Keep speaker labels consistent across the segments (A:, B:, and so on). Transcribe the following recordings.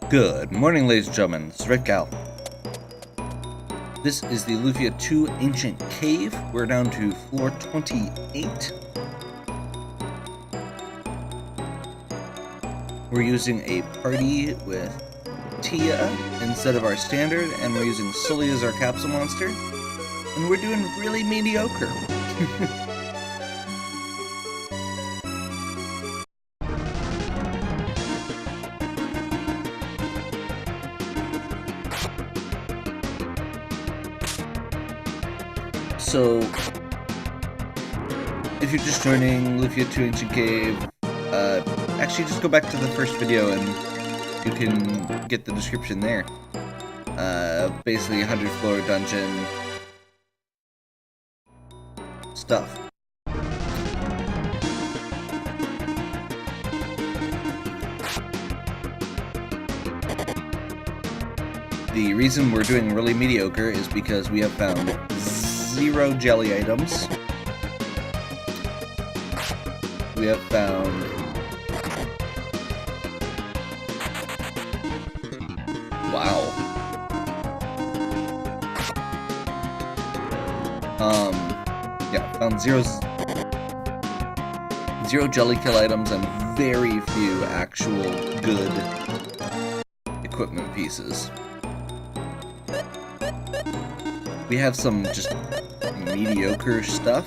A: Good morning, ladies and gentlemen. This is Red Gal. This is the Lufia 2 Ancient Cave. We're down to floor 28. We're using a party with Tia instead of our standard, and we're using Sully as our capsule monster. And we're doing really mediocre. So, if you're just joining Lufia 2 Ancient Cave, actually just go back to the first video and you can get the description there. Basically 100 floor dungeon stuff. The reason we're doing really mediocre is because we have found 0 jelly items. We have found found zero jelly kill items and very few actual good equipment pieces. We have some just mediocre stuff,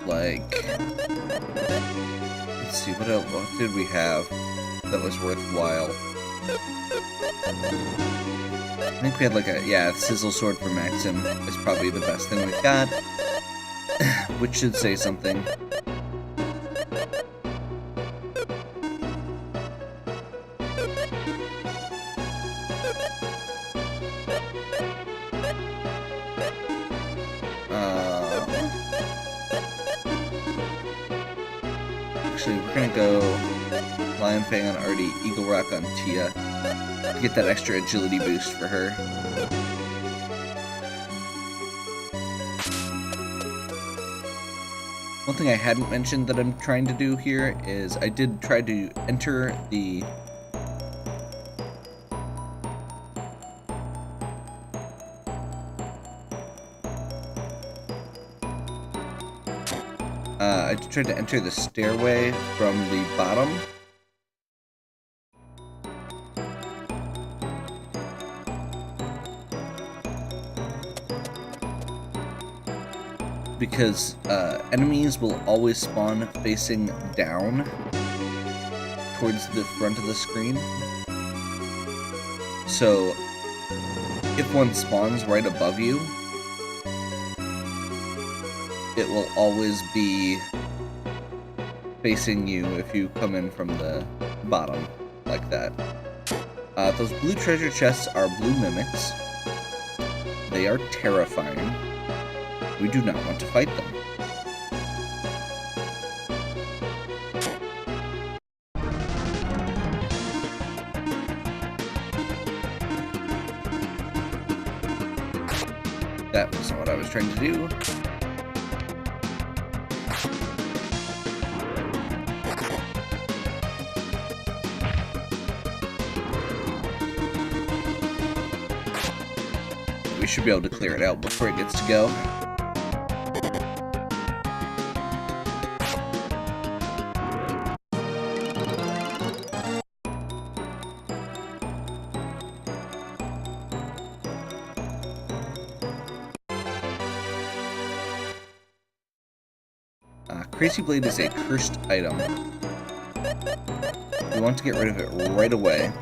A: like, let's see, what did we have that was worthwhile? I think we had like a sizzle sword for Maxim is probably the best thing we've got, which should say something. Actually, we're gonna go Lion Fang on Artie, Eagle Rock on Tia, to get that extra agility boost for her. One thing I hadn't mentioned that I'm trying to do here is I did try to enter the I tried to enter the stairway from the bottom. Because enemies will always spawn facing down towards the front of the screen. So if one spawns right above you, it will always be facing you if you come in from the bottom like that. Those blue treasure chests are blue mimics. They are terrifying. We do not want to fight them. That wasn't what I was trying to do. We should be able to clear it out before it gets to go. Crazy Blade is a cursed item. We want to get rid of it right away.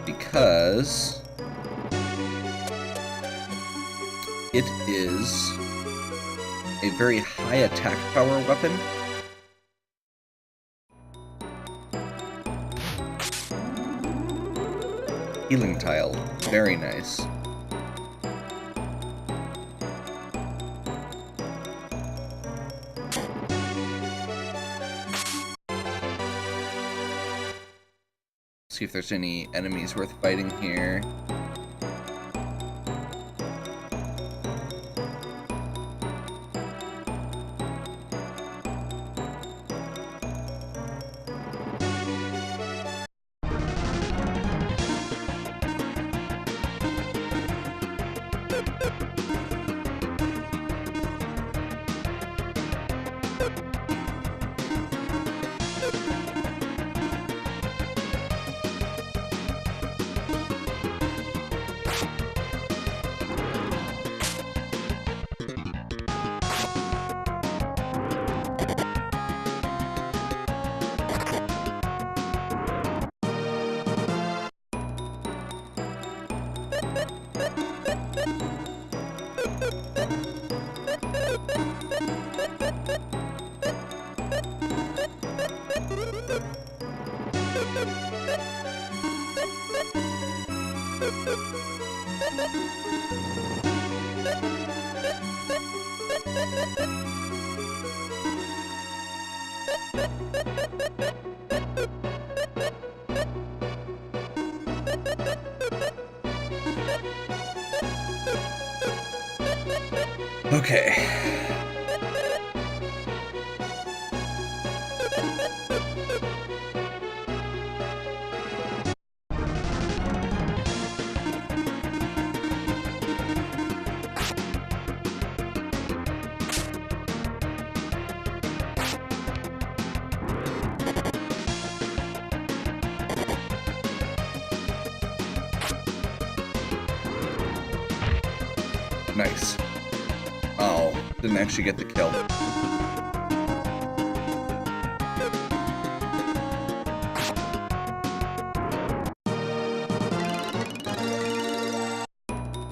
A: Because it is a very high attack power weapon. Healing tile. Very nice. See if there's any enemies worth fighting here. Okay. Nice. Oh, didn't actually get the kill.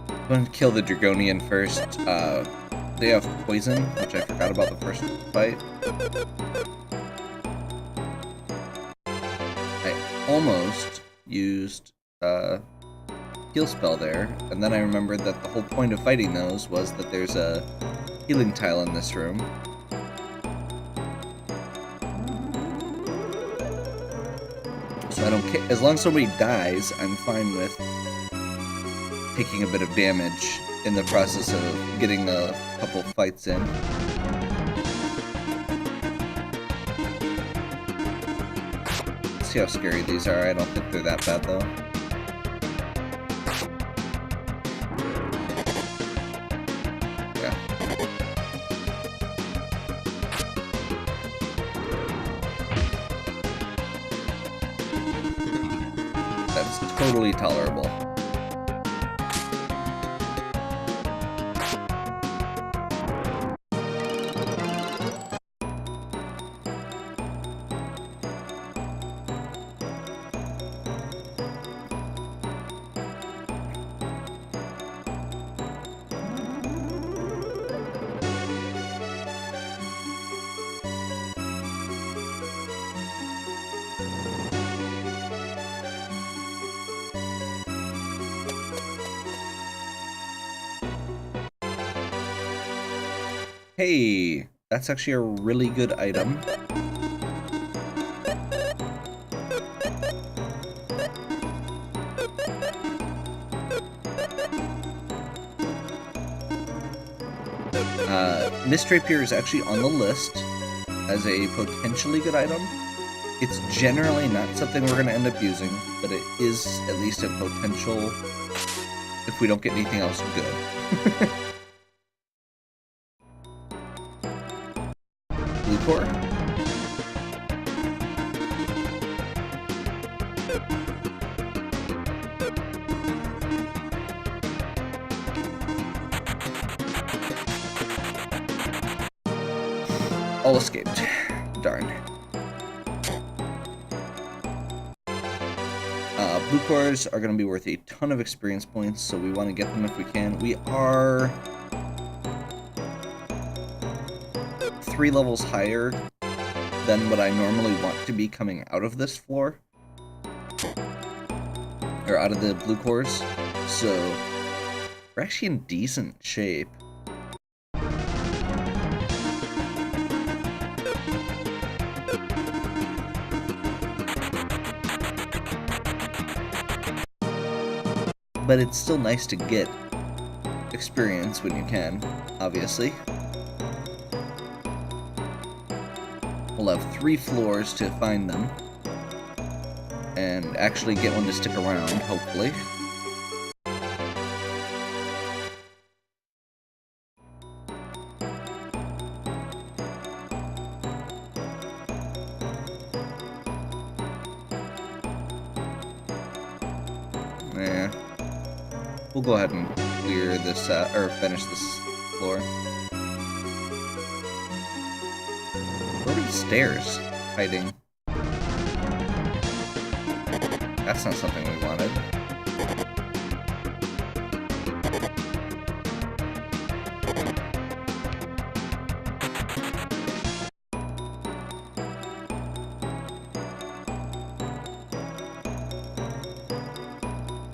A: I'm gonna kill the Dragonian first. They have poison, which I forgot about the first fight. I almost used heal spell there, and then I remembered that the whole point of fighting those was that there's a healing tile in this room. So I don't care. As long as somebody dies, I'm fine with taking a bit of damage in the process of getting a couple fights in. See how scary these are. I don't think they're that bad though. Yeah. That's totally tolerable. Hey, that's actually a really good item. Mist Rapier is actually on the list as a potentially good item. It's generally not something we're going to end up using, but it is at least a potential if we don't get anything else good. Blue core. All escaped. Darn. Blue cores are going to be worth a ton of experience points, so we want to get them if we can. We are 3 levels higher than what I normally want to be coming out of this floor. Or out of the blue cores. So we're actually in decent shape. But it's still nice to get experience when you can, obviously. We'll have 3 floors to find them. And actually get one to stick around, hopefully. Yeah. We'll go ahead and clear this or finish this floor. Where are the stairs hiding? That's not something we wanted.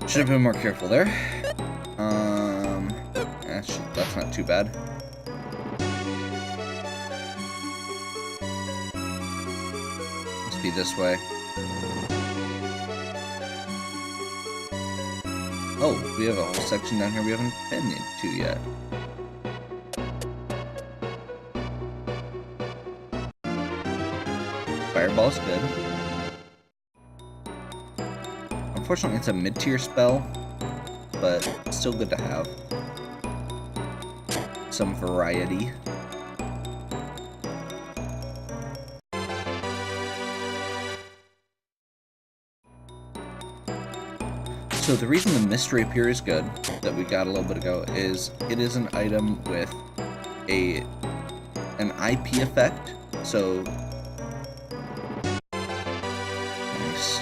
A: Should have been more careful there. That's not too bad. Must be this way. Oh, we have a whole section down here we haven't been into yet. Fireball's good. Unfortunately, it's a mid-tier spell, but still good to have some variety. So the reason the Mist Rapier is good, that we got a little bit ago, is it is an item with an IP effect. So nice.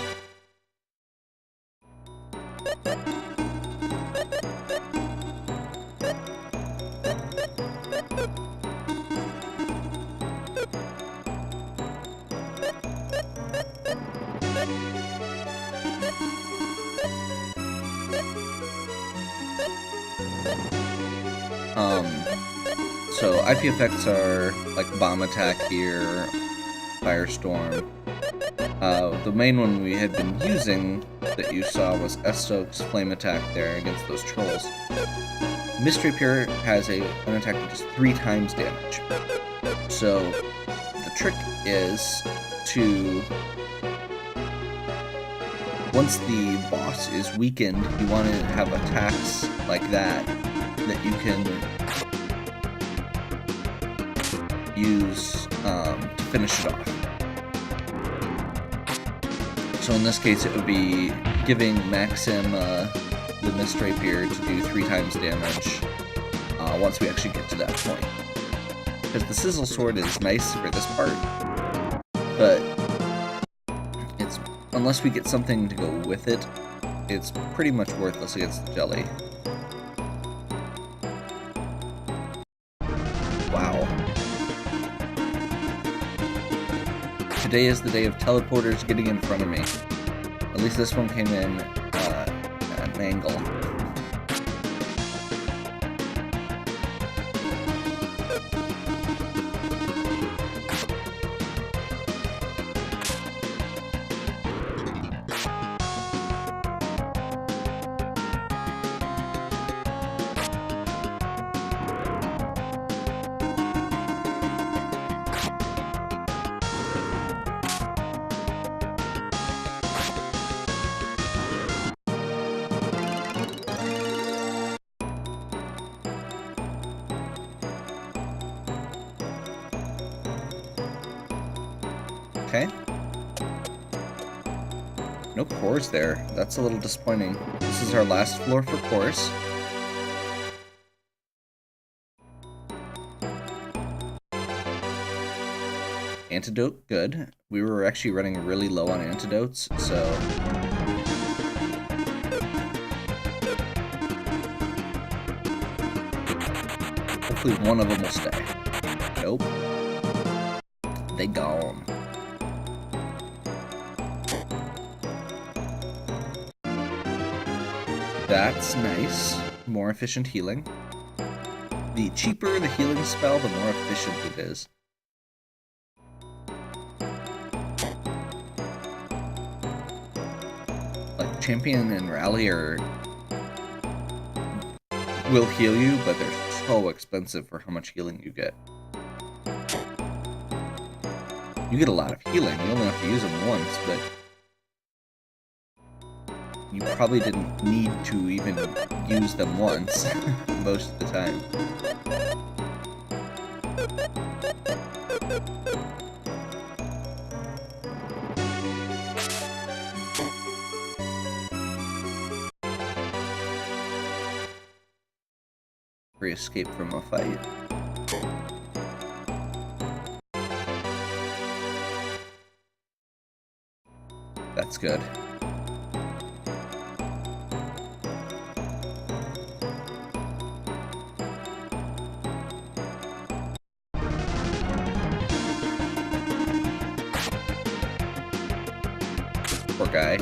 A: So IP effects are like Bomb Attack here, Firestorm. The main one we had been using that you saw was Estok's Flame Attack there against those trolls. Mist Rapier has an attack that does 3 times damage. So the trick is to, once the boss is weakened, you want to have attacks like that you can use to finish it off. So in this case, it would be giving Maxim the Mist Rapier to do 3 times damage once we actually get to that point. Because the Sizzle Sword is nice for this part, but it's, unless we get something to go with it, it's pretty much worthless against the Jelly. Wow. Today is the day of teleporters getting in front of me. At least this one came in at an angle. Okay. No cores there. That's a little disappointing. This is our last floor for cores. Antidote, good. We were actually running really low on antidotes, so... hopefully one of them will stay. Nope. They gone. That's nice. More efficient healing. The cheaper the healing spell, the more efficient it is. Like, Champion and Rally will heal you, but they're so expensive for how much healing you get. You get a lot of healing. You only have to use them once, but you probably didn't need to even use them once most of the time. temporary escape from a fight. That's good. Poor guy.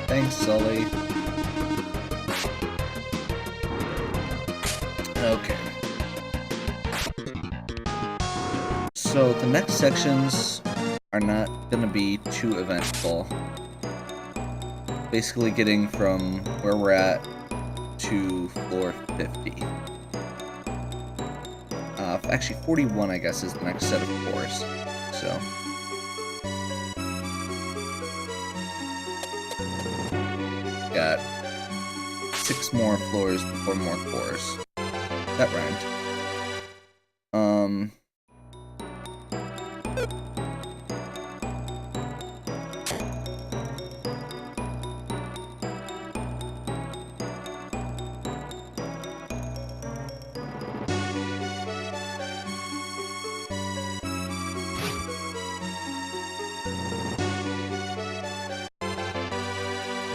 A: Thanks, Sully. Okay. So the next sections are not going to be too eventful. Basically getting from where we're at to floor 50. Actually, 41, I guess, is the next set of floors. So... got 6 more floors before more cores. That rhymed.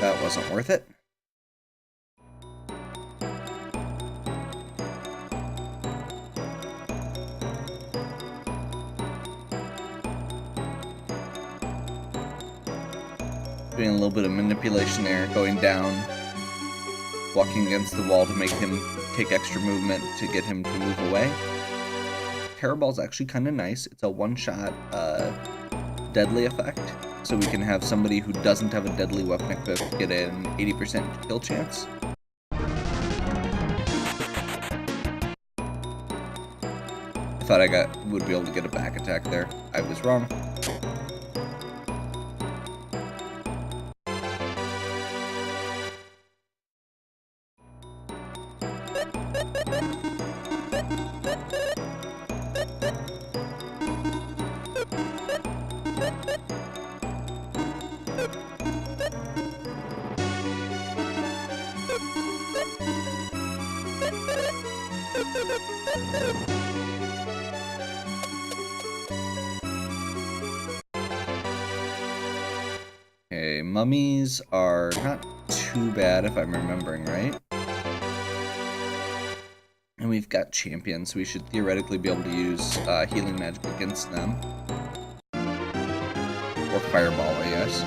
A: That wasn't worth it. Doing a little bit of manipulation there, going down, walking against the wall to make him take extra movement to get him to move away. Terror Ball's actually kind of nice. It's a one-shot deadly effect, so we can have somebody who doesn't have a deadly weapon equipped get an 80% kill chance. I thought I would be able to get a back attack there. I was wrong. Okay, mummies are not too bad if I'm remembering right. And we've got champions, so we should theoretically be able to use healing magic against them. Or fireball, I guess.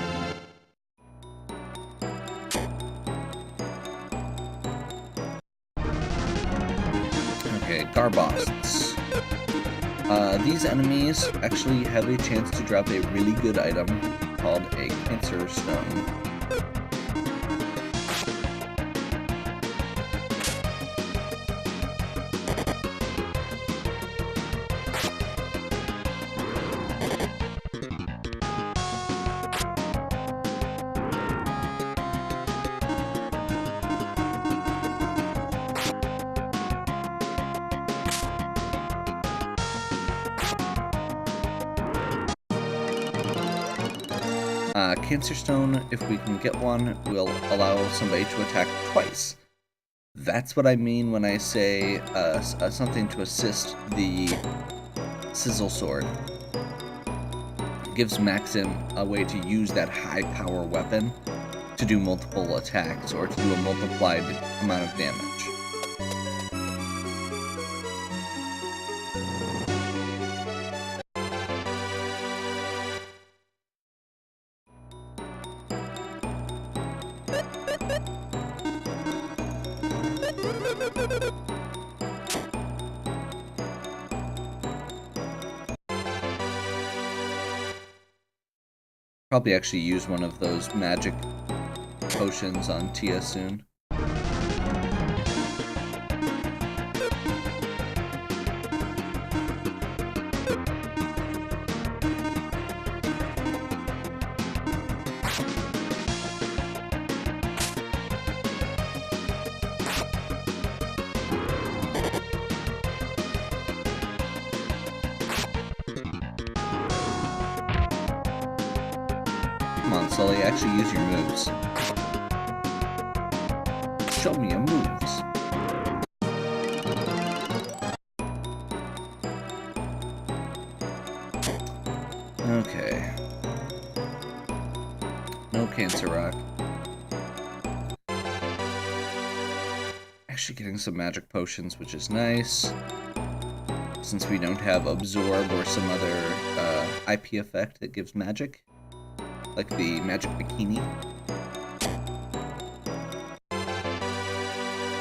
A: Okay, Garbosts. These enemies actually have a chance to drop a really good item called a Cancer Stone. Cancer Stone, if we can get one, will allow somebody to attack twice. That's what I mean when I say something to assist the Sizzle Sword. It gives Maxim a way to use that high power weapon to do multiple attacks or to do a multiplied amount of damage. Probably actually use one of those magic potions on Tia soon. Come on, Sully, actually use your moves. Show me your moves. Okay. No Cancer Rock. Actually getting some magic potions, which is nice. Since we don't have Absorb or some other IP effect that gives magic. Like the Magic Bikini.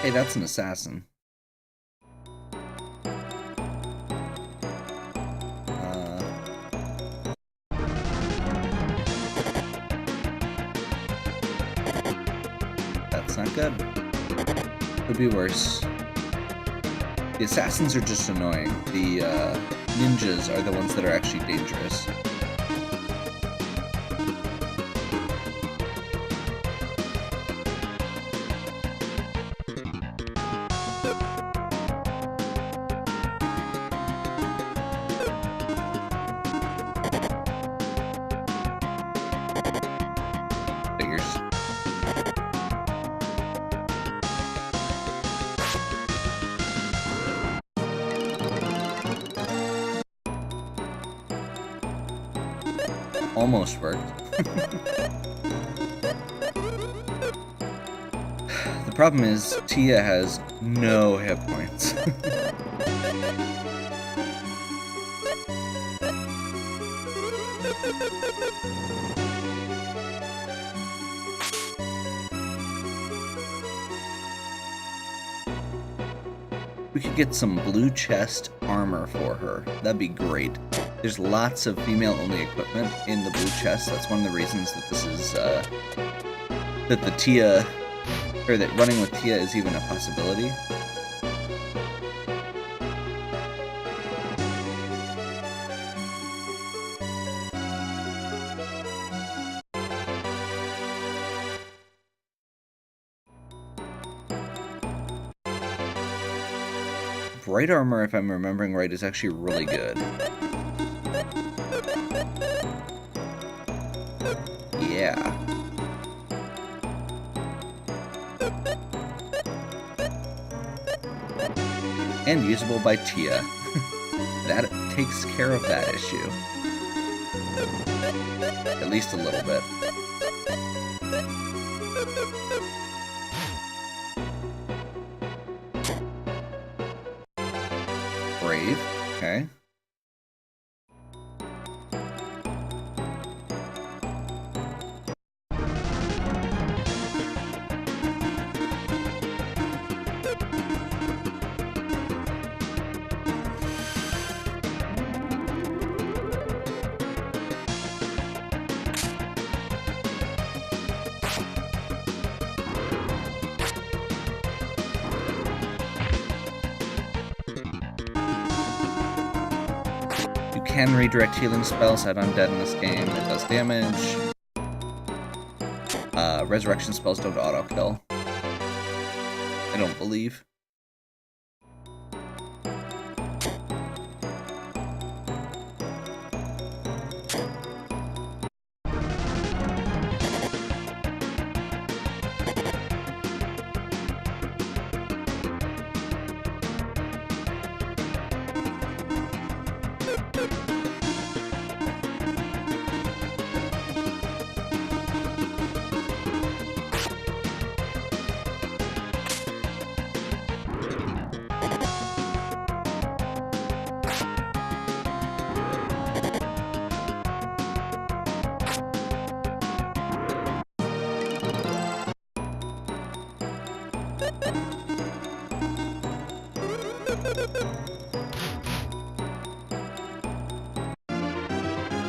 A: Hey, that's an assassin. That's not good. Could be worse. The assassins are just annoying. The ninjas are the ones that are actually dangerous. Almost worked. The problem is, Tia has no hit points. We could get some blue chest armor for her. That'd be great. There's lots of female-only equipment in the blue chest. That's one of the reasons that this is, that the Tia, or that running with Tia is even a possibility. Bright armor, if I'm remembering right, is actually really good. Yeah. And usable by Tia. That takes care of that issue. At least a little bit. Brave. Okay. Can redirect healing spells at undead in this game. It does damage. Resurrection spells don't auto-kill. I don't believe.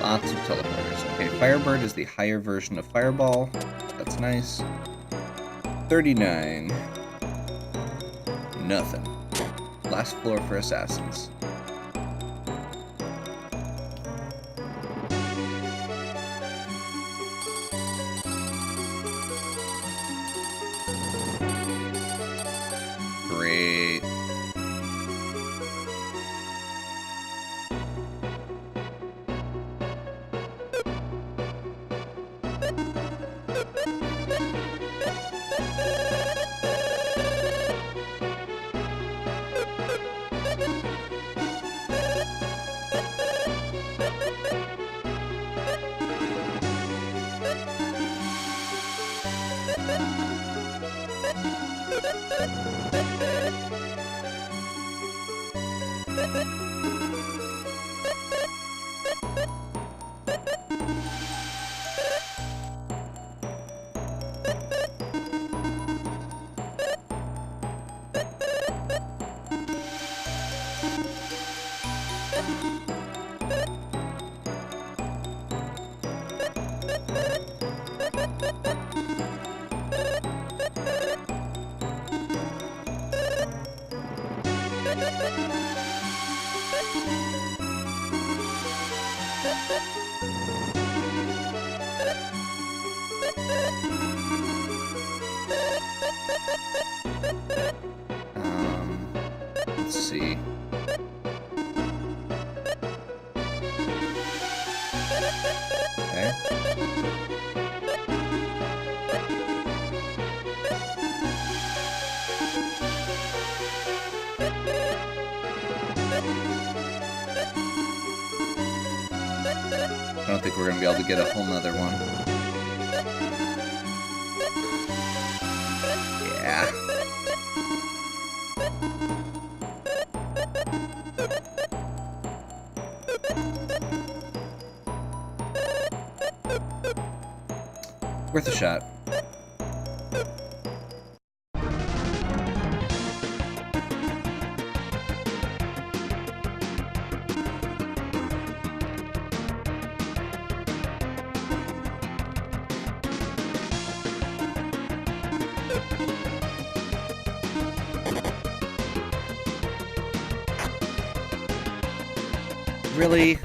A: Lots of teleporters. Okay, Firebird is the higher version of Fireball. That's nice. 39. Nothing. Last floor for assassins. Great. Let's see. Okay. I don't think we're gonna be able to get a whole nother one. Yeah. Worth a shot. Really?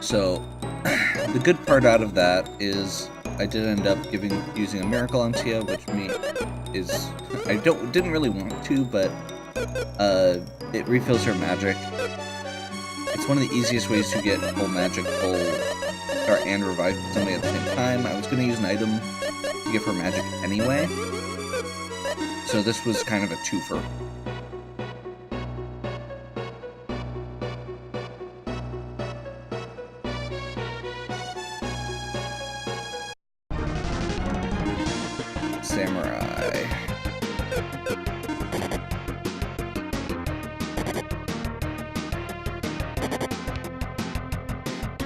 A: So, the good part out of that is I did end up using a miracle on Tia, which I didn't really want to, but it refills her magic. It's one of the easiest ways to get full magic, and revive somebody at the same time. I was going to use an item to give her magic anyway, so this was kind of a twofer. Samurai.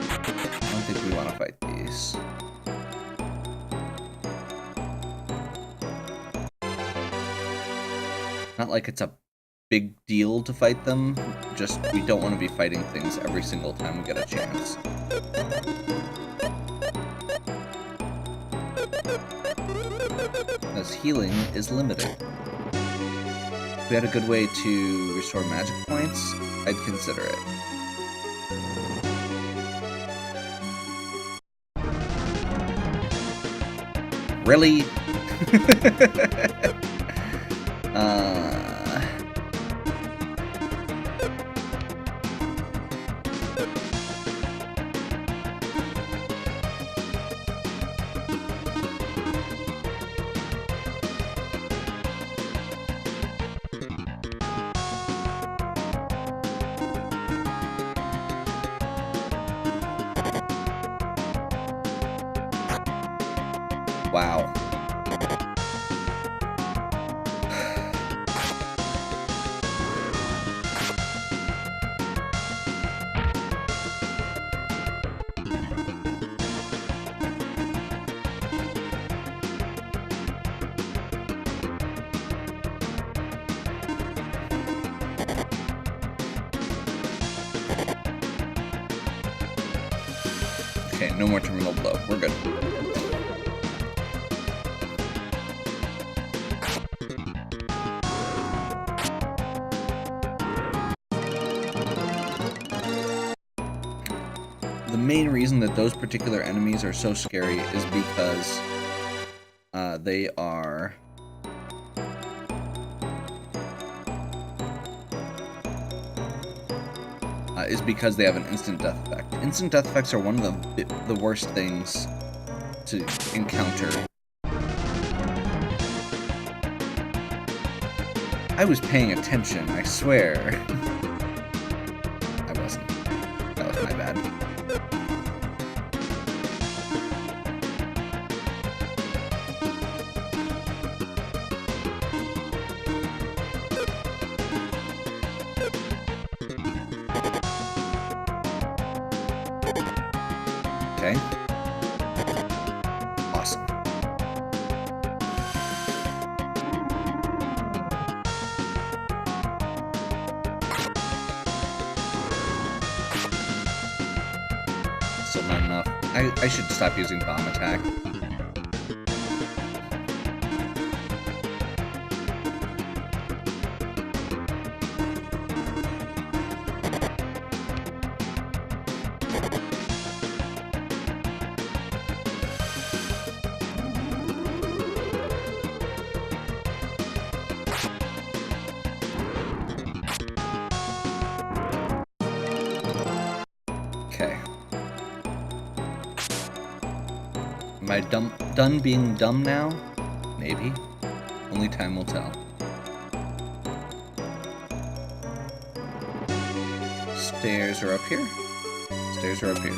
A: I don't think we want to fight these. Not like it's a big deal to fight them, just we don't want to be fighting things every single time we get a chance. As healing is limited. If we had a good way to restore magic points, I'd consider it. Really? Wow. Okay, no more terminal blow. We're good. The main reason that those particular enemies are so scary is because they are... is because they have an instant death effect. Instant death effects are one of the worst things to encounter. I was paying attention, I swear. I wasn't. That was my bad. Okay. Awesome. Still not enough. I should stop using bomb attack. Okay. Am I done being dumb now? Maybe. Only time will tell. Stairs are up here. Stairs are up here.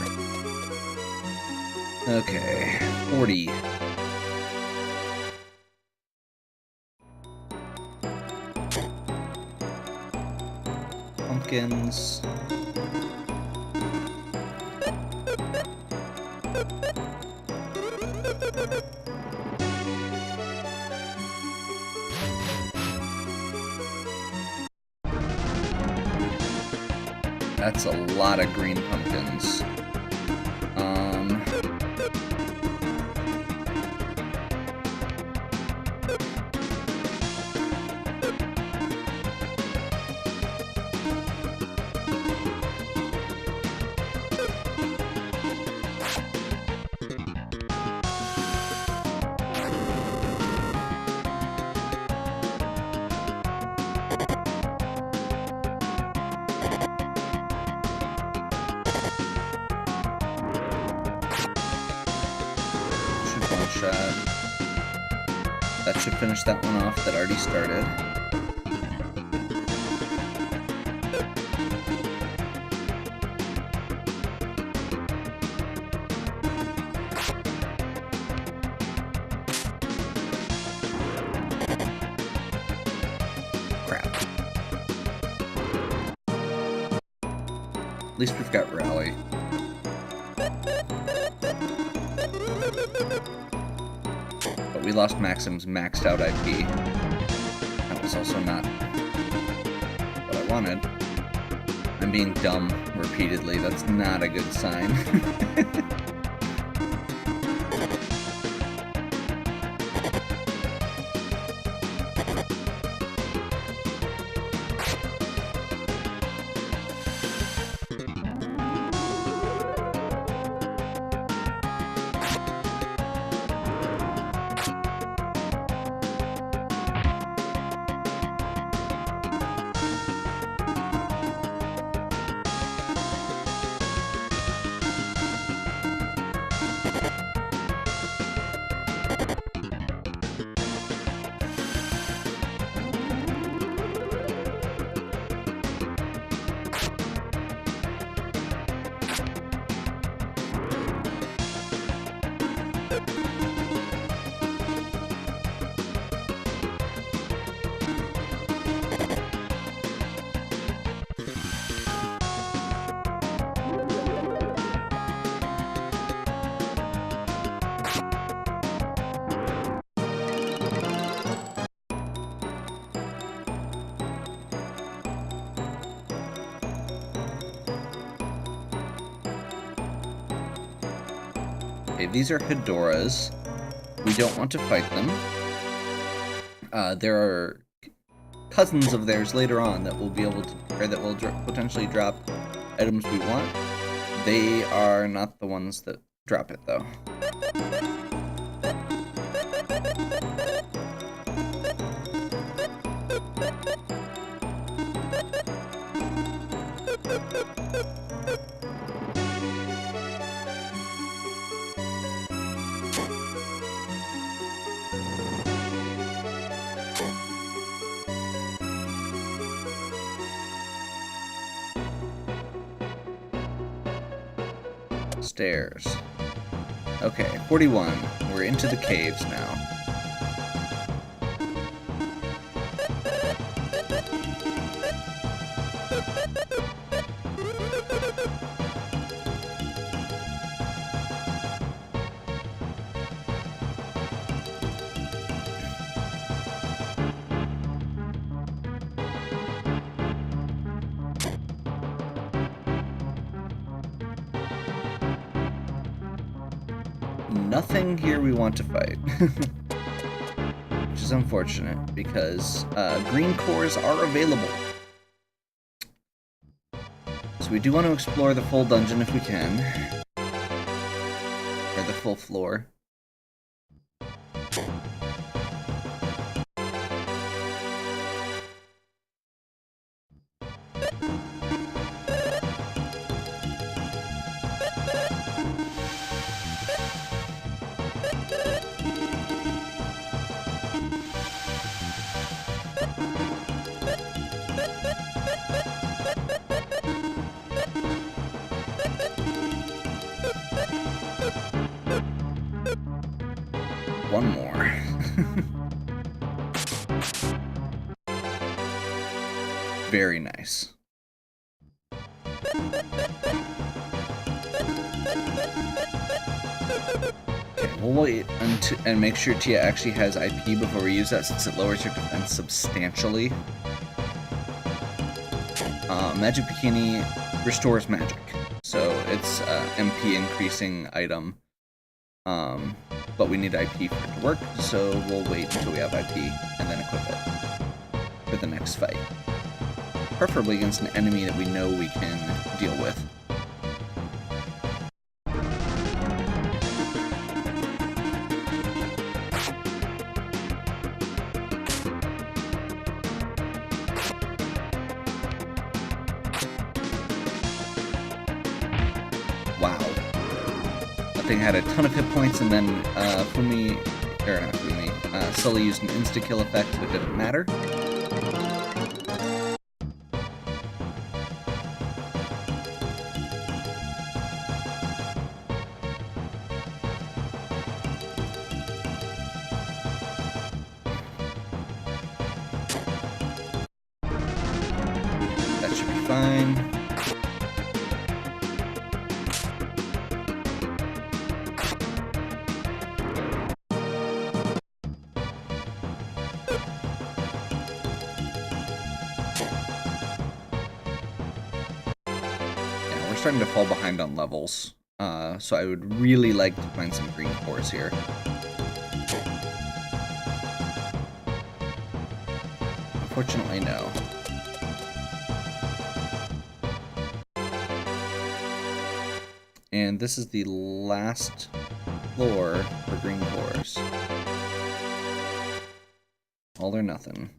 A: Okay. 40. Pumpkins. That's a lot of green pumpkins. That should finish that one off that already started. Crap. At least we've got Rally. But we lost Maxim's maxed out IP. That was also not what I wanted. I'm being dumb repeatedly. That's not a good sign. Okay, these are Hedoras. We don't want to fight them. There are cousins of theirs later on that will be able to, or that will potentially drop items we want. They are not the ones that drop it, though. Stairs. Okay, 41. We're into the caves now. Nothing here we want to fight. Which is unfortunate, because green cores are available. So we do want to explore the full dungeon if we can. Or the full floor. One more. Very nice. Okay, we'll wait and make sure Tia actually has IP before we use that, since it lowers her defense substantially. Magic Bikini restores magic, so it's MP increasing item. But we need IP for it to work, so we'll wait until we have IP and then equip it for the next fight. Preferably against an enemy that we know we can deal with. Wow. That thing had a ton of hit points, and then Sully used an insta-kill effect, but it didn't matter. That should be fine. Starting to fall behind on levels, so I would really like to find some green cores here. Unfortunately, no. And this is the last floor for green cores. All or nothing.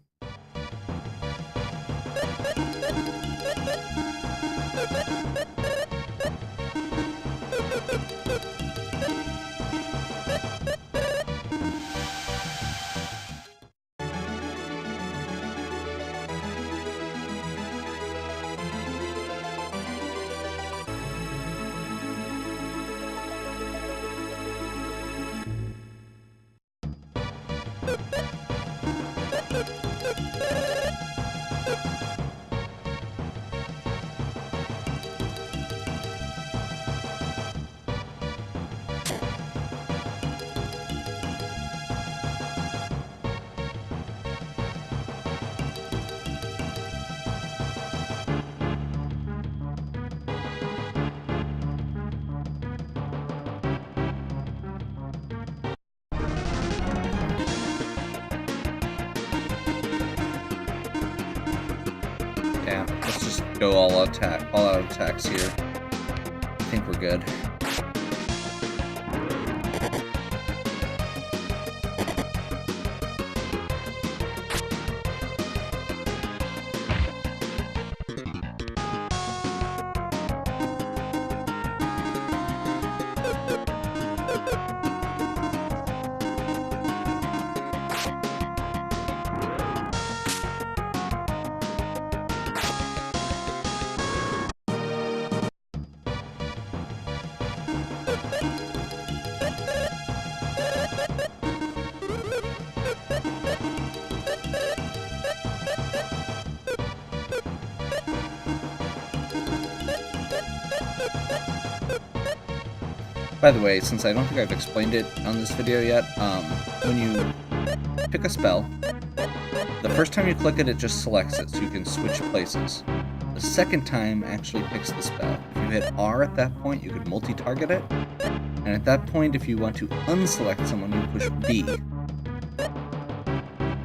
A: Let's just go all out attacks here. I think we're good. By the way, since I don't think I've explained it on this video yet, when you pick a spell, the first time you click it, it just selects it, so you can switch places. The second time actually picks the spell. If you hit R at that point, you could multi-target it, and at that point, if you want to unselect someone, you push B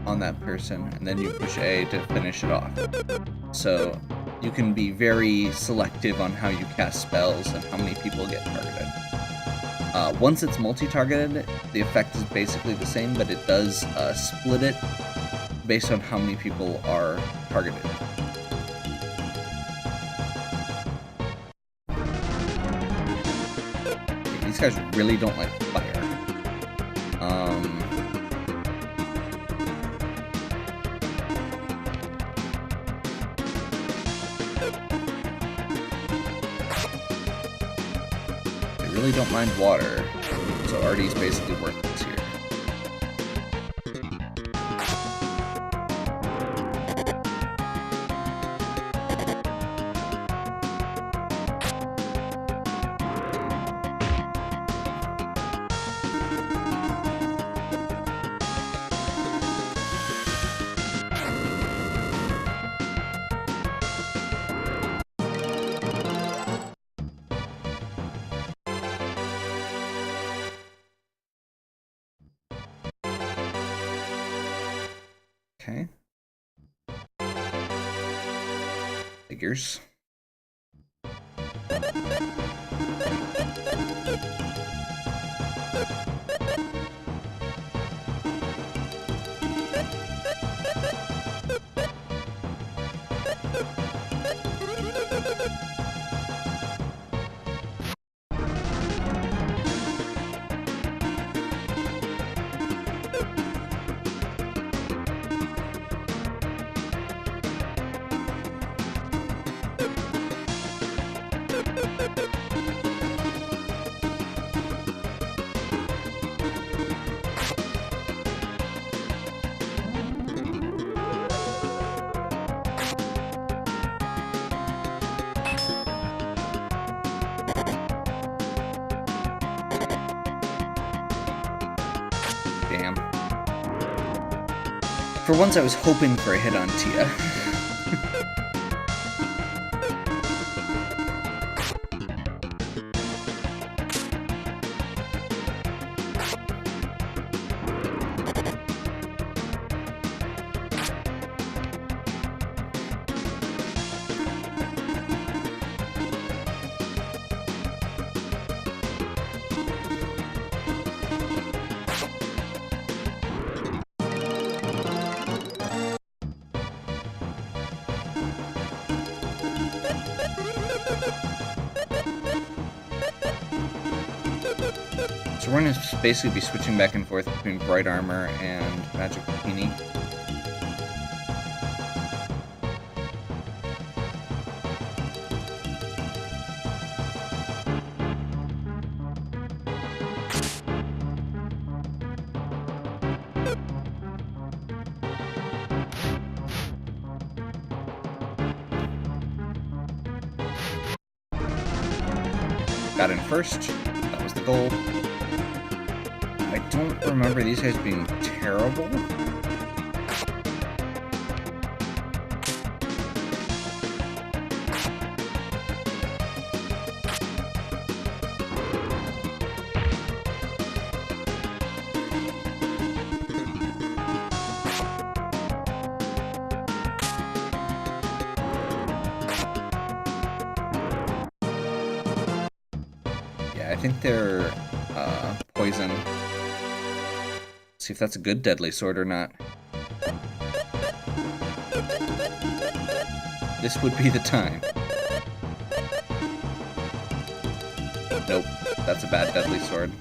A: on that person, and then you push A to finish it off. So you can be very selective on how you cast spells and how many people get targeted. Once it's multi-targeted, the effect is basically the same, but it does split it based on how many people are targeted. These guys really don't like fire. Really don't mind water, so Artie's basically worthless here. Okay. Figures. Damn. For once I was hoping for a hit on Tia. So we're going to basically be switching back and forth between Bright Armor and Magic Bikini. Got in first. That was the goal. I don't remember these guys being terrible. think they're poison. See if that's a good deadly sword or not. This would be the time. Nope, that's a bad deadly sword.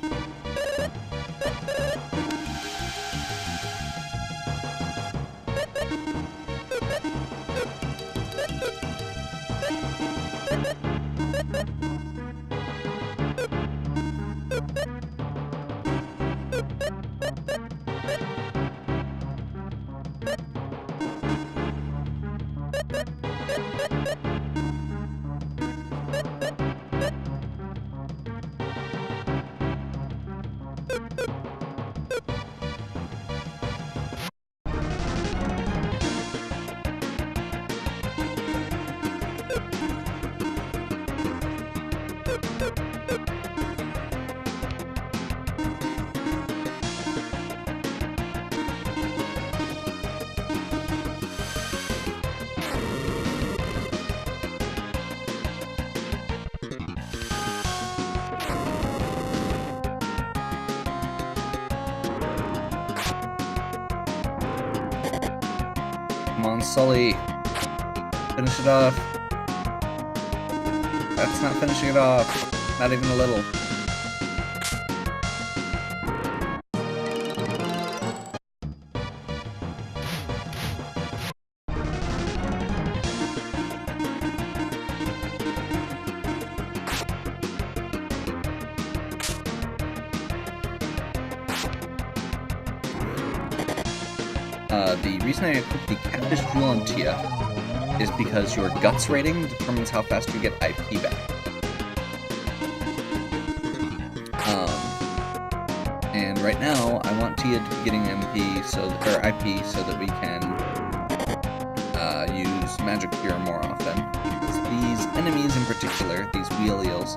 A: Come on, Sully. Finish it off. That's not finishing it off. Not even a little. The reason I equipped the Catfish Jewel on Tia is because your Guts rating determines how fast you get IP back. And right now, I want Tia to be getting IP so that we can use Magic Cure more often. Because these enemies in particular, these wheel eels,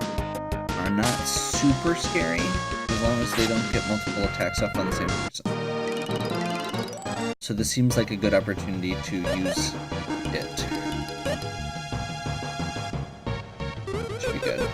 A: are not super scary as long as they don't get multiple attacks off on the same person. So this seems like a good opportunity to use it. Should be good.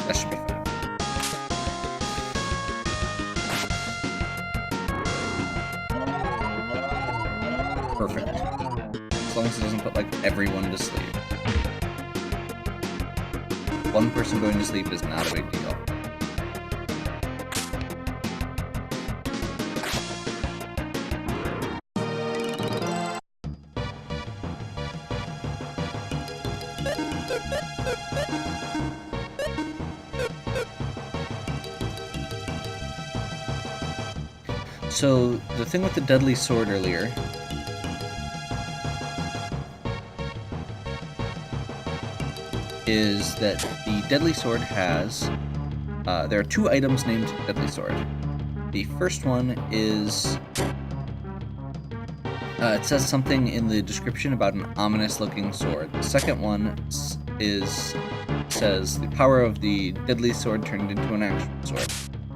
A: That should be fine. Perfect. As long as it doesn't put, like, everyone to sleep. One person going to sleep is not a big deal. So, the thing with the deadly sword earlier is that the deadly sword has, there are two items named deadly sword. The first one is It says something in the description about an ominous-looking sword. The second one says the power of the deadly sword turned into an actual sword.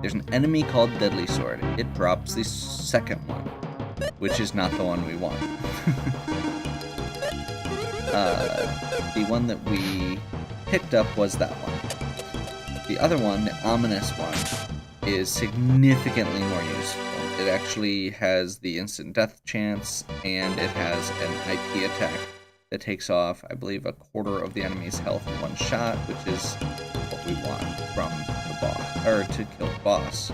A: There's an enemy called Deadly Sword. It drops the second one, which is not the one we want. The one that we picked up was that one. The other one, the ominous one, is significantly more useful. It actually has the instant death chance, and it has an IP attack that takes off, I believe, a quarter of the enemy's health in one shot, which is what we want from the boss, or to kill the boss.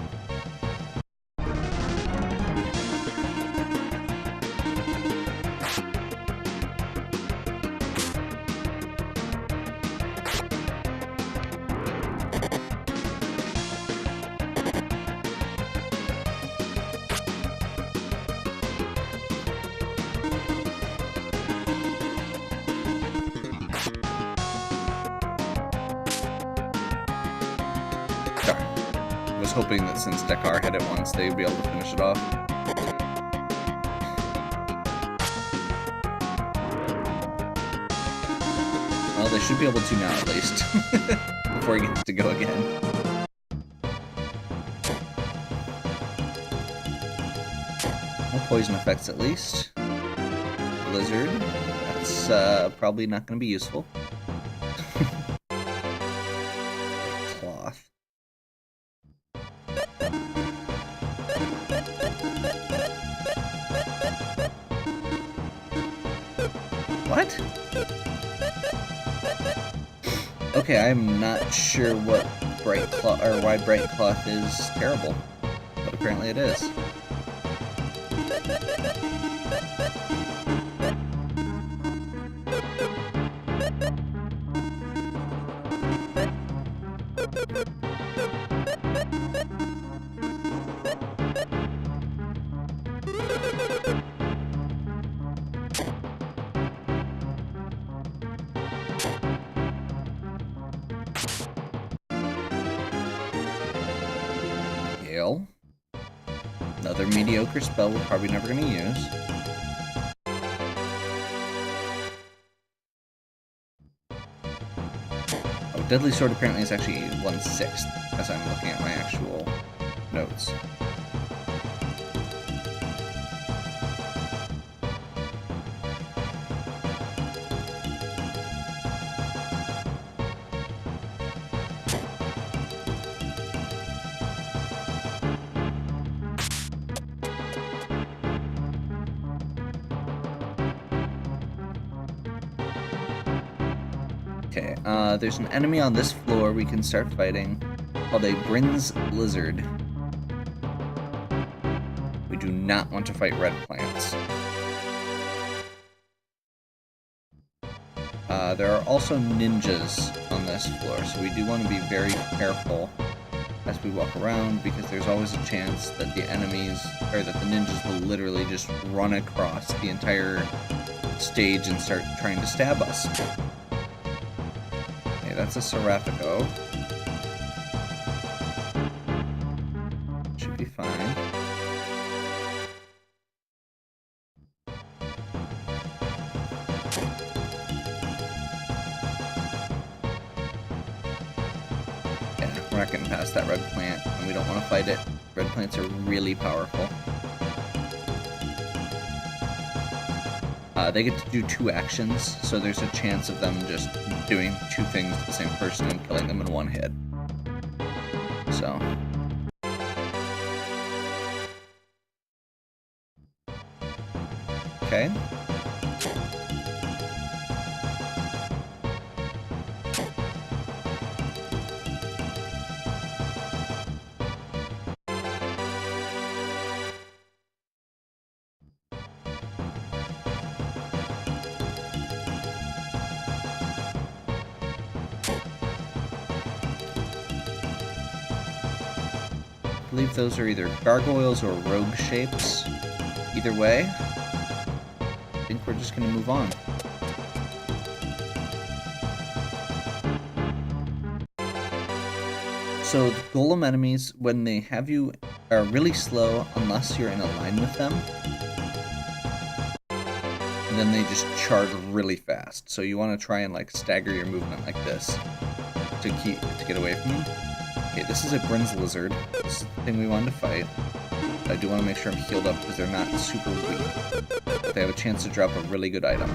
A: Hoping that since Dekar hit it once, they'd be able to finish it off. Well, they should be able to now, at least. Before he gets to go again. No poison effects, at least. Blizzard. That's probably not going to be useful. Cloth. What? Okay, I'm not sure what bright cloth or why bright cloth is terrible, but apparently it is. Another mediocre spell we're probably never going to use. Oh, Deadly Sword apparently is actually 1/6 as I'm looking at my actual notes. Okay, there's an enemy on this floor we can start fighting called a Bryn's Lizard. We do not want to fight red plants. There are also ninjas on this floor, so we do want to be very careful as we walk around, because there's always a chance that the enemies, or that the ninjas will literally just run across the entire stage and start trying to stab us. Okay, that's a Seraphico. Should be fine. We're not getting past that red plant, and we don't want to fight it. Red plants are really powerful. They get to do 2 actions, so there's a chance of them just doing 2 things to the same person and killing them in 1 hit. So. Okay. I believe those are either gargoyles or rogue shapes. Either way, I think we're just going to move on. So the golem enemies, when they have you, are really slow unless you're in a line with them. and then they just charge really fast. So you want to try and like stagger your movement like this to get away from them. Okay, this is a Bryn's Lizard. This is the thing we wanted to fight. I do want to make sure I'm healed up because they're not super weak. But they have a chance to drop a really good item.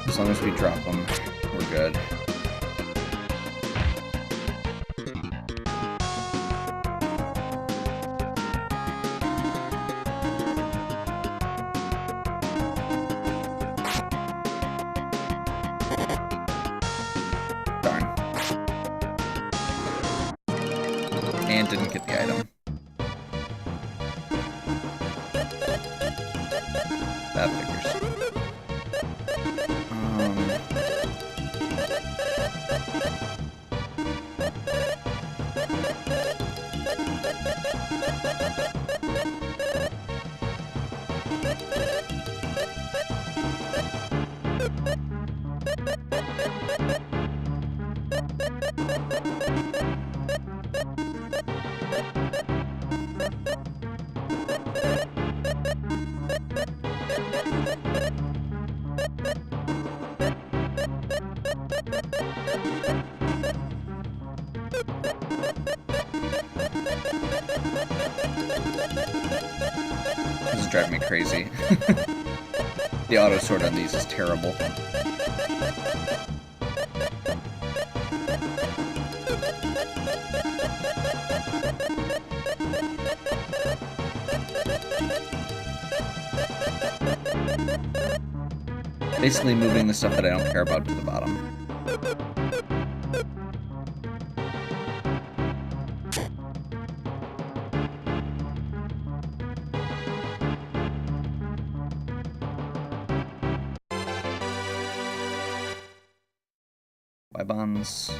A: As long as we drop them, we're good. Darn. And didn't get the item. That figures. This is driving me crazy. The auto sword on these is terrible. Basically moving the stuff that I don't care about to the bottom. Bonds.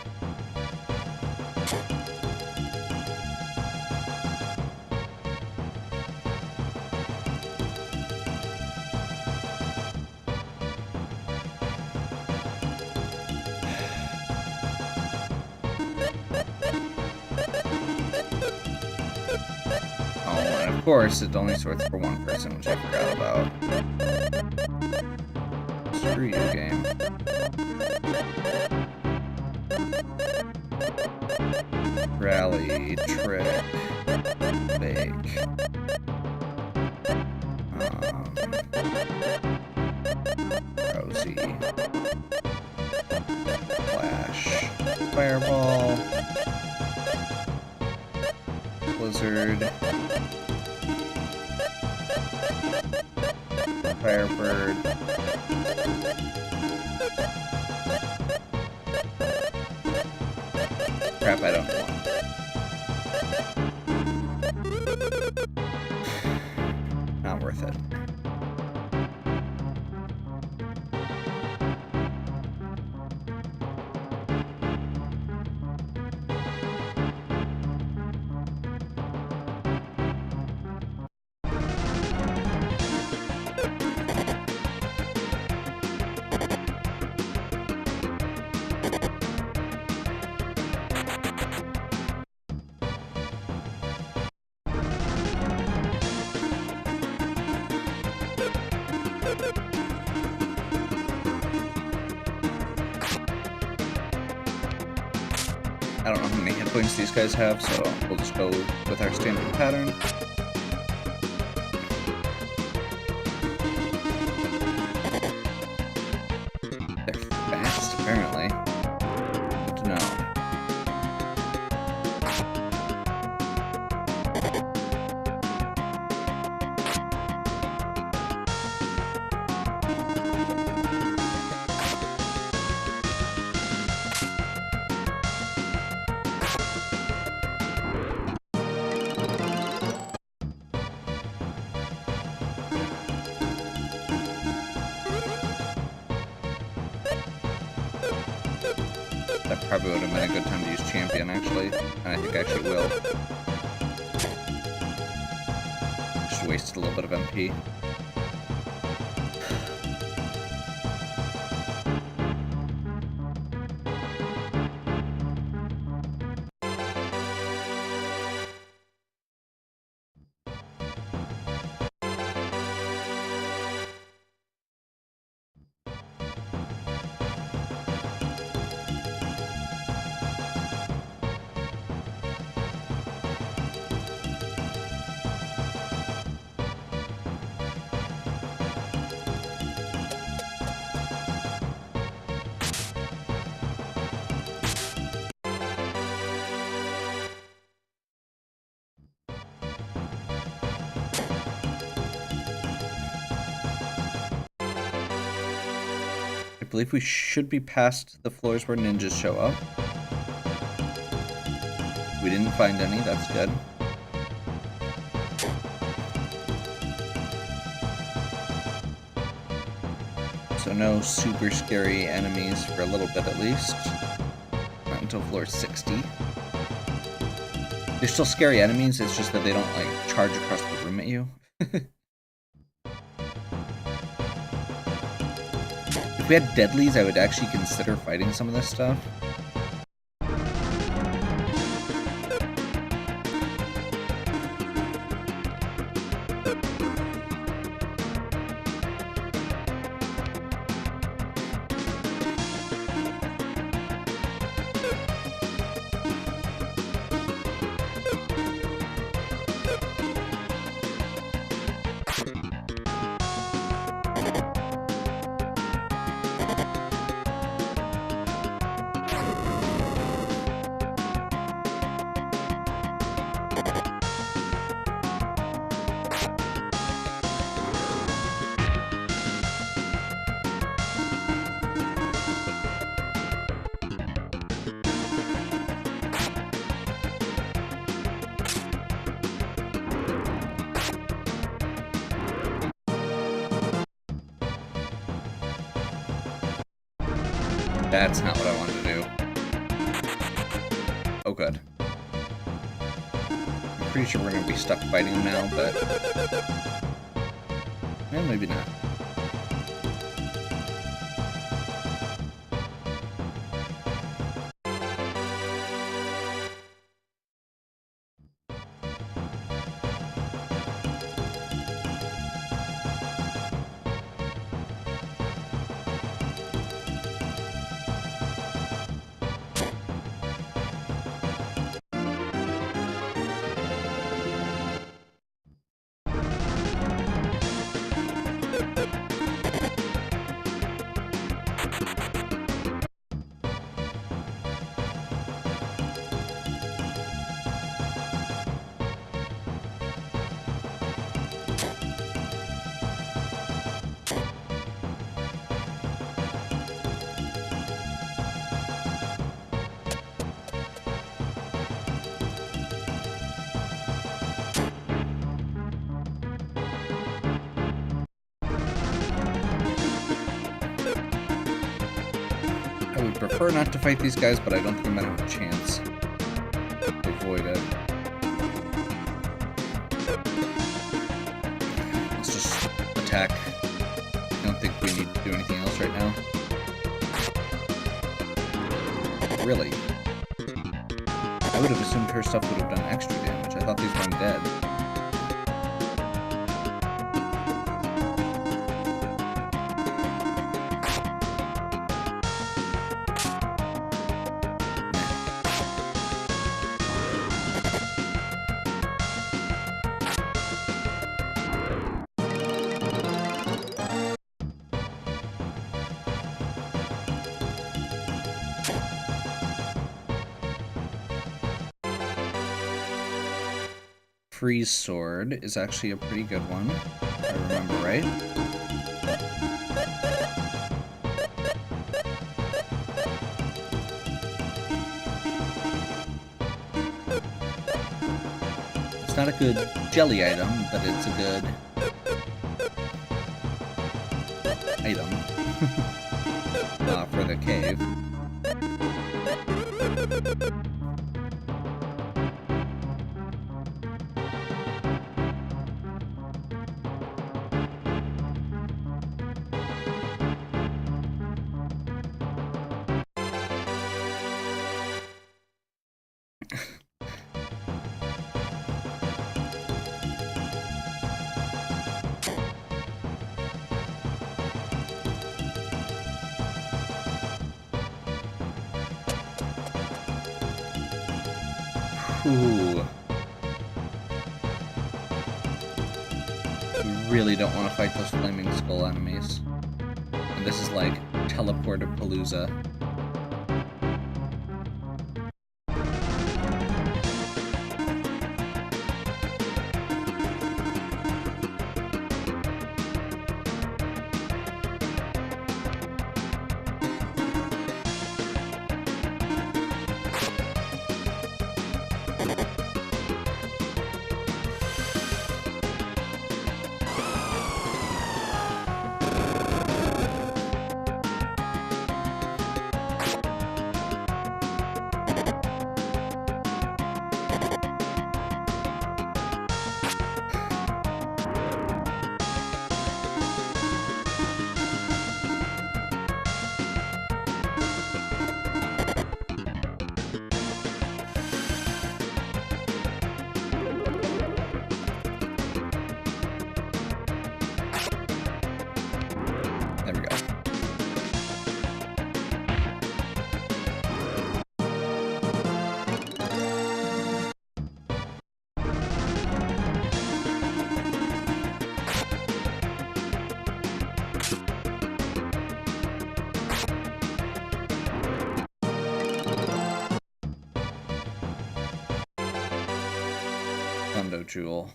A: Oh, and of course, it only sorts for one person, which I forgot about. Screw you, game. Rally, trick, bake. Rosie. Flash. Fireball. Blizzard. Firebird. Crap, I don't want. Not worth it. I don't know how many hit points these guys have, so we'll just go with our standard pattern. They're fast, apparently. Good to know. That probably would have been a good time to use champion, actually. And I think I actually will. Just wasted a little bit of MP. I believe we should be past the floors where ninjas show up. We didn't find any, that's good. So no super scary enemies for a little bit at least. Not until floor 60. They're still scary enemies, it's just that they don't, like, charge across the room at you. If we had deadlies, I would actually consider fighting some of this stuff. That's not what I wanted to do. Oh, good. I'm pretty sure we're going to be stuck fighting him now, but... well, maybe not. I would prefer not to fight these guys, but I don't think I'm gonna have a chance to avoid it. Let's just attack. I don't think we need to do anything else right now. Really? I would have assumed her stuff would have done extra damage. I thought these were undead. Freeze Sword is actually a pretty good one, if I remember right. It's not a good jelly item, but it's a good item for the cave. Ooh. We really don't want to fight those flaming skull enemies. And this is like Teleportapalooza. Thunder Jewel.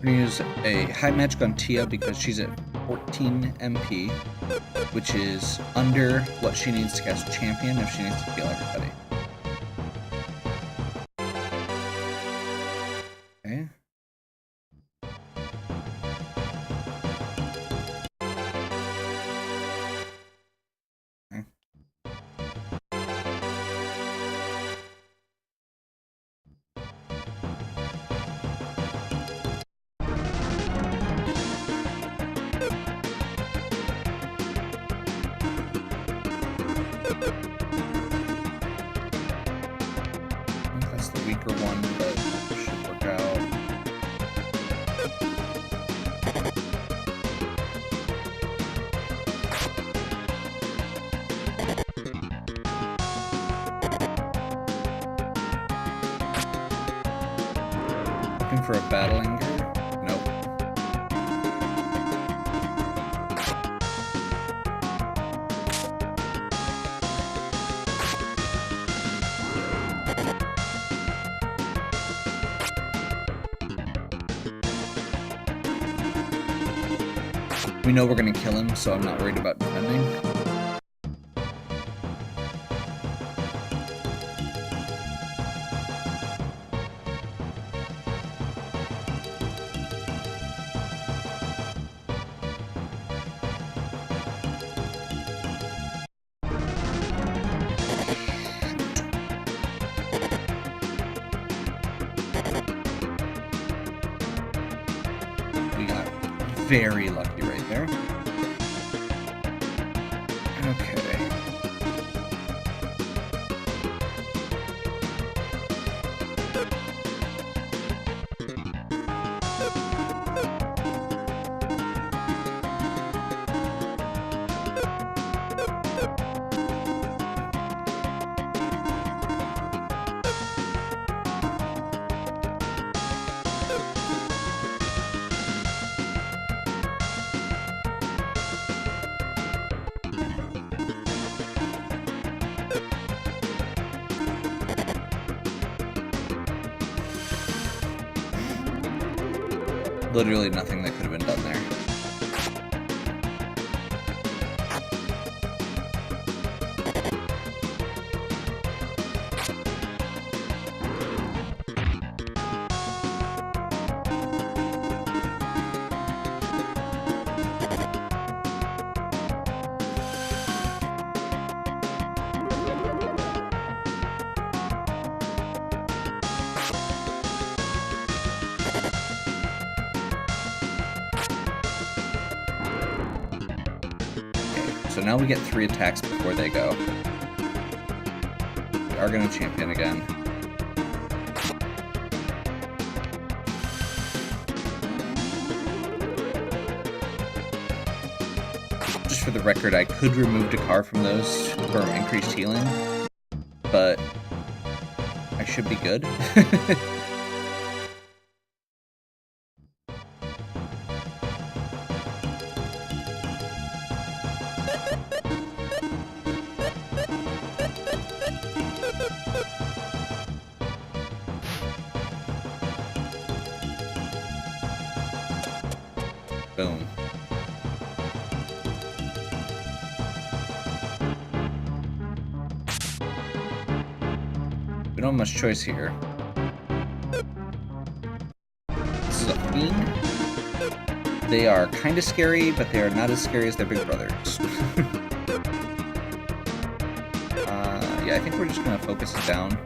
A: We're going to use a high magic on Tia because she's at 14 MP, which is under what she needs to cast Champion if she needs to heal everybody. Okay. That's the weaker one, but should work out. Looking for a battling gear? Nope. We know we're gonna kill him, so I'm not worried about defending. We got very lucky right there. Okay. Literally nothing that could have been done there. So now we get 3 attacks before they go. We are going to champion again. Just for the record, I could remove Dakar from those for increased healing, but I should be good. Boom. We don't have much choice here. This is a fiend. They are kind of scary, but they are not as scary as their big brothers. Yeah, I think we're just gonna focus it down.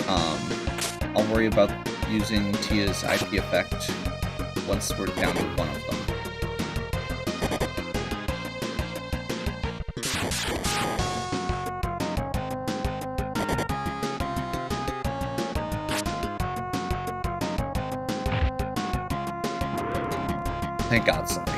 A: I'll worry about using Tia's IP effect once we're down to one of them. Thank God, Sonic.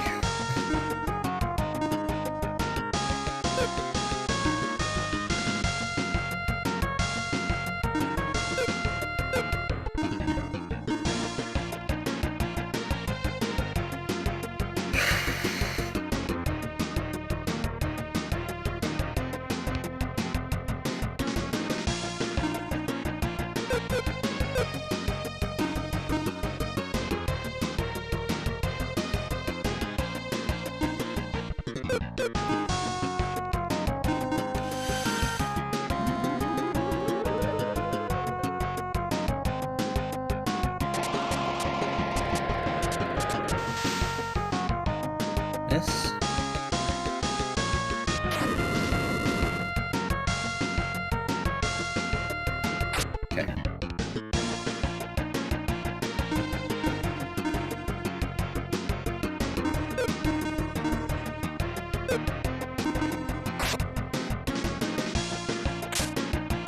A: This. Okay.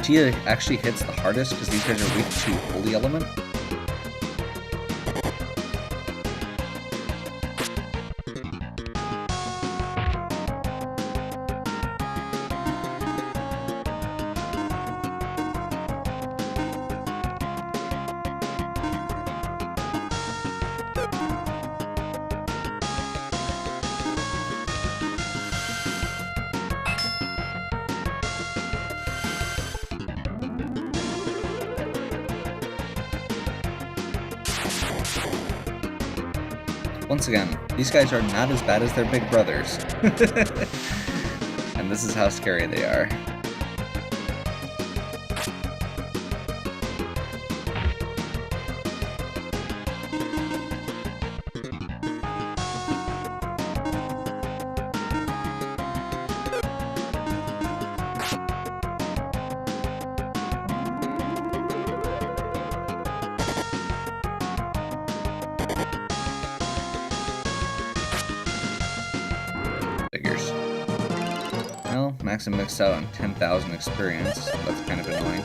A: Tia actually hits the hardest because these guys are weak to Holy Element. Once again, these guys are not as bad as their big brothers. And this is how scary they are. Figures. Well, Maxim mixed out on 10,000 experience. That's kind of annoying.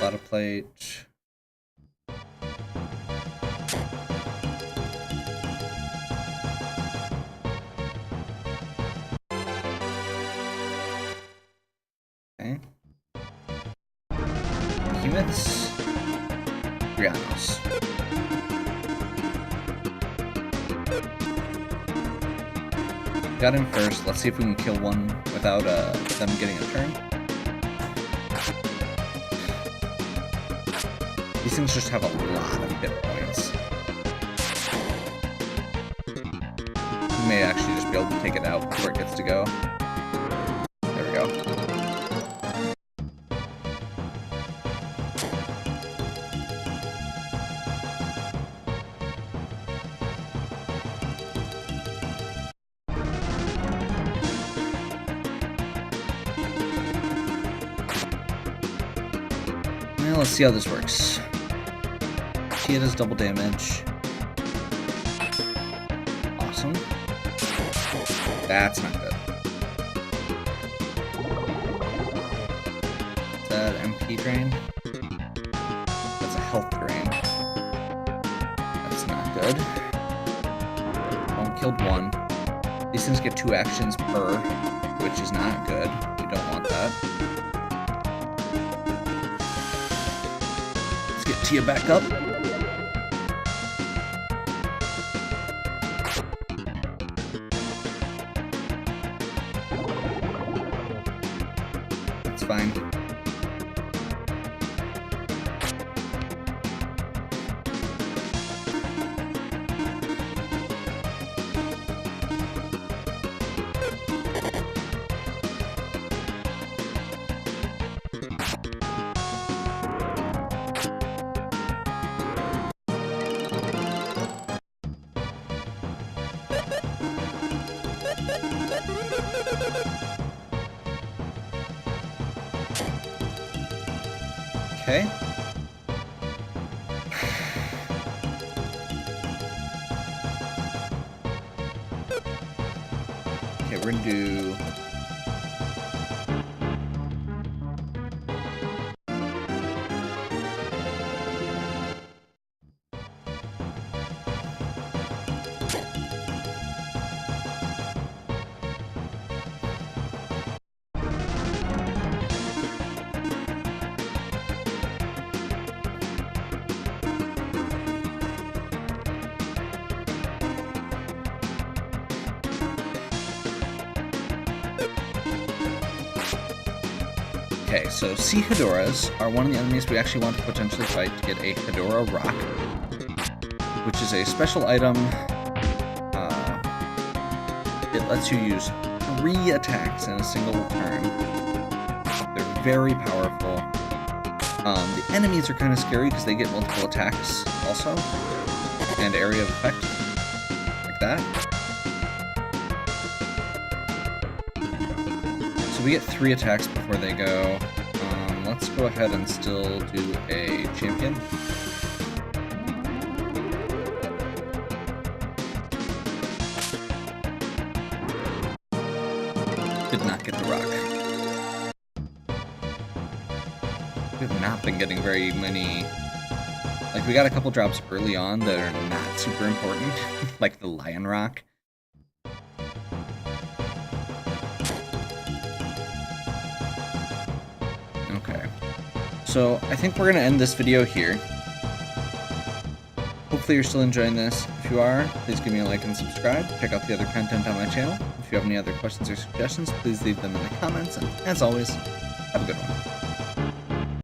A: Bottom plate. Okay. Humans. Brianos. Got him first. Let's see if we can kill one without them getting a turn. These things just have a lot of hit points. We may actually just be able to take it out before it gets to go. There we go. Now let's see how this works. Tia does double damage. Awesome. That's not good. Is that MP drain? That's a health drain. That's not good. One killed one. These things get 2 actions per, which is not good. We don't want that. Let's get Tia back up. That's fine. Okay. Okay, we're gonna do... Okay, so sea Hedoras are one of the enemies we actually want to potentially fight to get a Hedora Rock, which is a special item. It lets you use 3 attacks in a single turn. They're very powerful. The enemies are kind of scary because they get multiple attacks also, and area of effect, like that. So we get 3 attacks before they go. Let's go ahead and still do a champion. Did not get the rock. We have not been getting very many... Like, we got a couple drops early on that are not super important, like the Lion Rock. Okay. So, I think we're going to end this video here. Hopefully you're still enjoying this. If you are, please give me a like and subscribe. Check out the other content on my channel. If you have any other questions or suggestions, please leave them in the comments. And as always, have a good one.